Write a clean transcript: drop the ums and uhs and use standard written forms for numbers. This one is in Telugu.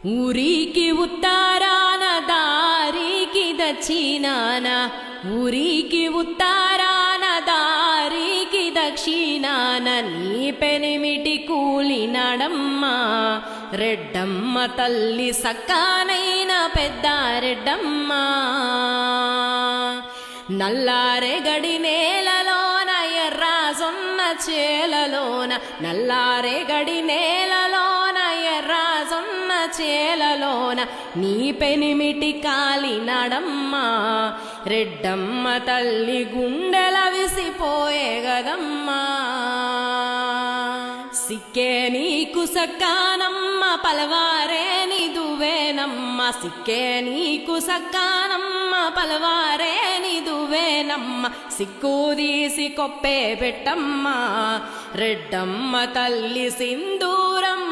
ఊరికి ఉత్తరాన దారికి దక్షిణాన, ఊరికి ఉత్తరాన దారికి దక్షిణాన, నీ పెనిమిటి కూలినాడమ్మా రెడ్డమ్మ తల్లి సక్కానైన పెద్ద రెడ్డమ్మ. నల్లారెగడి నేలలోన ఎర్ర సొన్న చేలలోన, నల్లారెగడి నేలలోన ఎర్ర సొన్న చేలలోన, నీ పెనిమిటి కాలినాడమ్మా రెడ్డమ్మ తల్లి గుండెల విసిపోయే గదమ్మా. సిక్కే నీకు సక్కానమ్మ పలవారే నిదువేనమ్మ, సిక్కే నీకు సక్కానమ్మ పలవారే నిదువేనమ్మ, సిక్కుదీసి కొప్పే పెట్టమ్మ రెడ్డమ్మ తల్లి సింధూరం